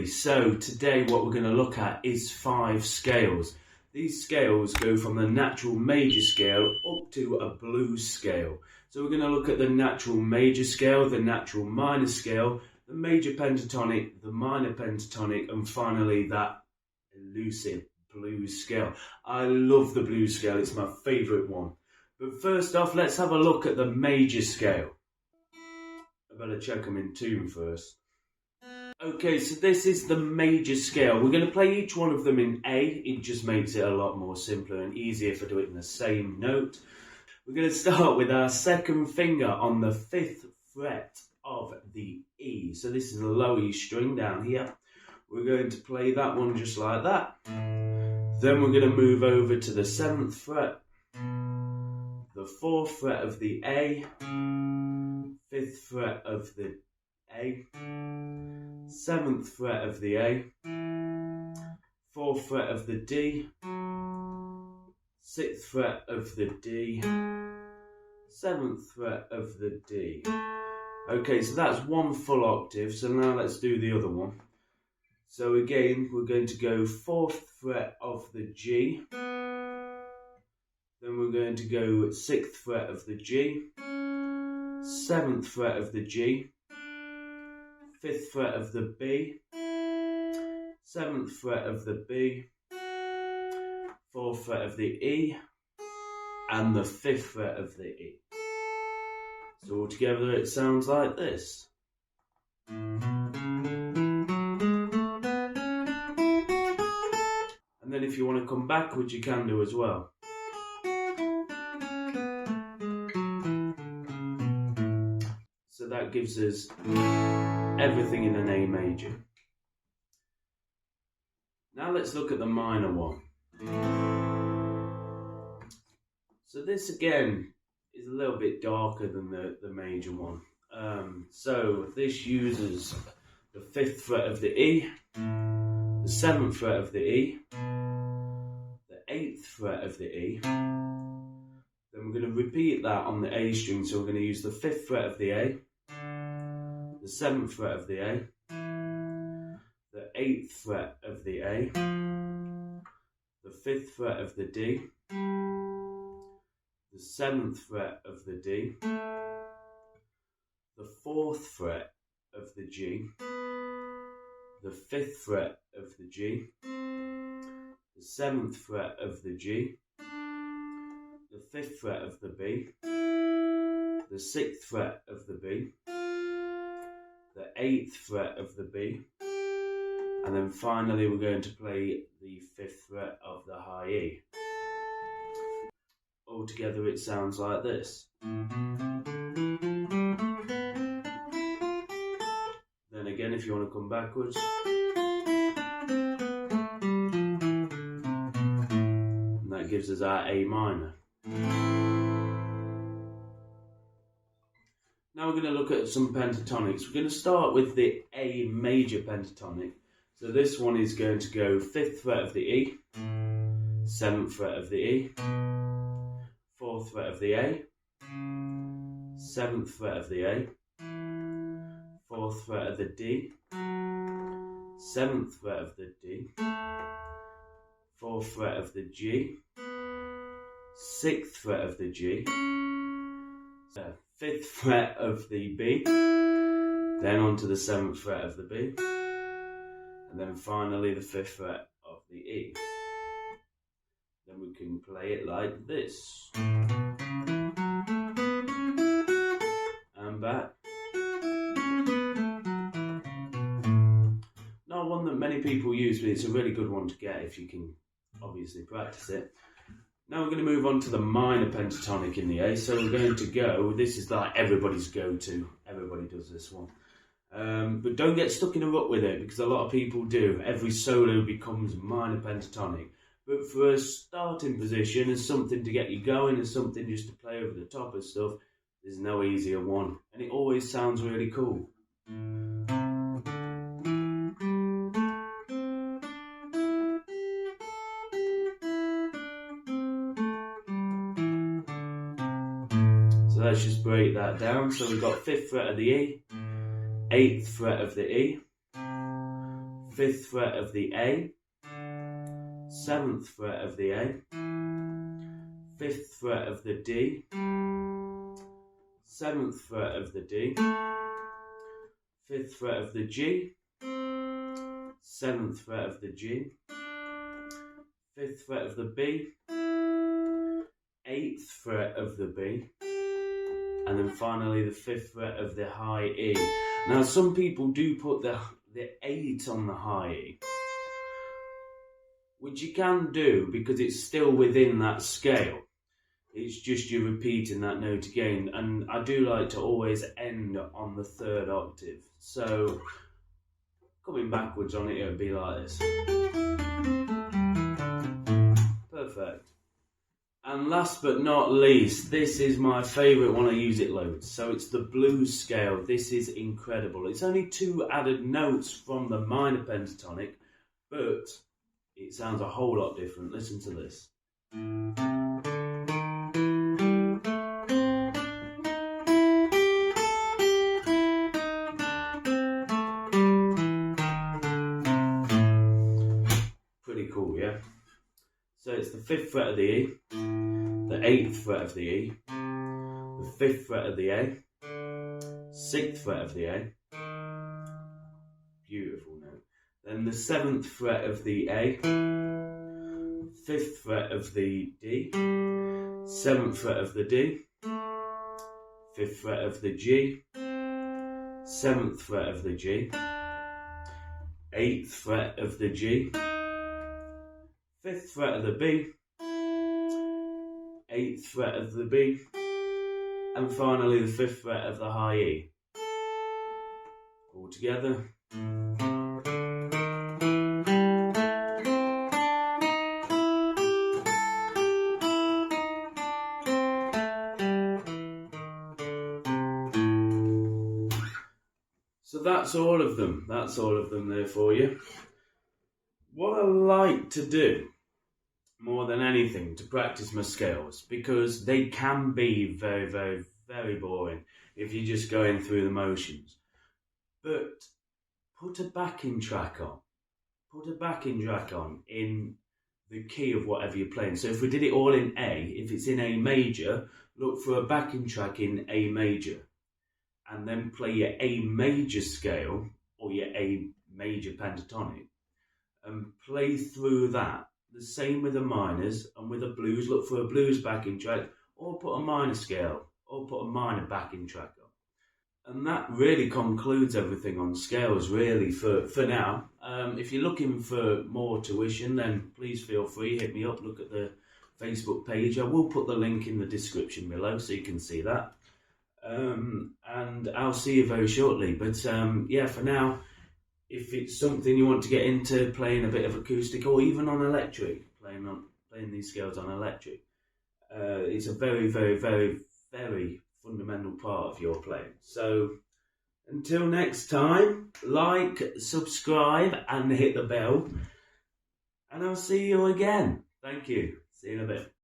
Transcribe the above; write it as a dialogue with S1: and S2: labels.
S1: everybody, so today what we're going to look at is 5 scales. These scales go from the natural major scale up to a blues scale. So we're going to look at the natural major scale, the natural minor scale, the major pentatonic, the minor pentatonic, and finally that elusive blues scale. I love the blues scale, it's my favourite one. But first off, let's have a look at the major scale. I better check them in tune first. Okay, so this is the major scale. We're going to play each one of them in A. It just makes it a lot more simpler and easier if I do it in the same note. We're going to start with our second finger on the 5th fret of the E. So this is a low E string down here. We're going to play that one just like that. Then we're going to move over to the 7th fret, the 4th fret of the A, 5th fret of the A, 7th fret of the A, 4th fret of the D, 6th fret of the D, 7th fret of the D. Okay, so that's one full octave, so now let's do the other one. So again, we're going to go 4th fret of the G, then we're going to go 6th fret of the G, 7th fret of the G, 5th fret of the B, 7th fret of the B, 4th fret of the E, and the 5th fret of the E. So altogether it sounds like this. And then if you want to come backwards, you can do as well. So that gives us everything in an A major. Now let's look at the minor one. So this again is a little bit darker than the major one. So this uses the 5th fret of the E, the 7th fret of the E, the 8th fret of the E. Then we're going to repeat that on the A string, so we're going to use the 5th fret of the A, the 7th fret of the A, the 8th fret of the A, the 5th fret of the D, the 7th fret of the D, the 4th fret of the G, the 5th fret of the G, the 7th fret of the G, the 5th fret of the B, the 6th fret of the B, the 8th fret of the B, and then finally we're going to play the 5th fret of the high E. Altogether it sounds like this. Then again, if you want to come backwards. And that gives us our A minor. Now we're going to look at some pentatonics. We're going to start with the A major pentatonic. So this one is going to go 5th fret of the E, 7th fret of the E, 4th fret of the A, 7th fret of the A, 4th fret of the D, 7th fret of the D, 4th fret of the G, 6th fret of the G, 5th fret of the B, then on to the 7th fret of the B, and then finally the 5th fret of the E. Then we can play it like this. And back. Not one that many people use, but it's a really good one to get if you can obviously practice it. Now we're going to move on to the minor pentatonic in the A. So we're going to go, this is like everybody's go-to. Everybody does this one. But don't get stuck in a rut with it, because a lot of people do. Every solo becomes minor pentatonic. But for a starting position, as something to get you going, as something just to play over the top of stuff, there's no easier one. And it always sounds really cool. So let's just break that down. So we've got 5th fret of the E, 8th fret of the E, 5th fret of the A, 7th fret of the A, 5th fret of the D, 7th fret of the D, 5th fret of the G, 7th fret of the G, 5th fret of the B, 8th fret of the B, and then finally the 5th fret of the high E. Now some people do put the 8 on the high E, which you can do because it's still within that scale. It's just you're repeating that note again, and I do like to always end on the 3rd octave. So coming backwards on it, it would be like this. Perfect. And last but not least, this is my favourite one. I use it loads. So it's the blues scale. This is incredible. It's only 2 added notes from the minor pentatonic, but it sounds a whole lot different. Listen to this. Pretty cool, yeah? So it's the 5th fret of the E, the 8th fret of the E, the 5th fret of the A, 6th fret of the A, beautiful note. Then the 7th fret of the A, 5th fret of the D, 7th fret of the D, 5th fret of the G, 7th fret of the G, 8th fret of the G, 5th fret of the B, 8th fret of the B, and finally the 5th fret of the high E. All together. So that's all of them. That's all of them there for you. What I like to do more than anything to practice my scales, because they can be very, very, very boring if you're just going through the motions. But put a backing track on. Put a backing track on in the key of whatever you're playing. So if we did it all in A, if it's in A major, look for a backing track in A major. And then play your A major scale or your A major pentatonic. And play through that. The same with the minors, and with the blues, look for a blues backing track, or put a minor scale, or put a minor backing track on. And that really concludes everything on scales, really, for now. If you're looking for more tuition, then please feel free, hit me up, look at the Facebook page. I will put the link in the description below so you can see that. And I'll see you very shortly. But yeah, for now, if it's something you want to get into, playing a bit of acoustic or even on electric, playing these scales on electric, it's a very, very, very, very fundamental part of your playing. So until next time, like, subscribe and hit the bell, and I'll see you again. Thank you. See you in a bit.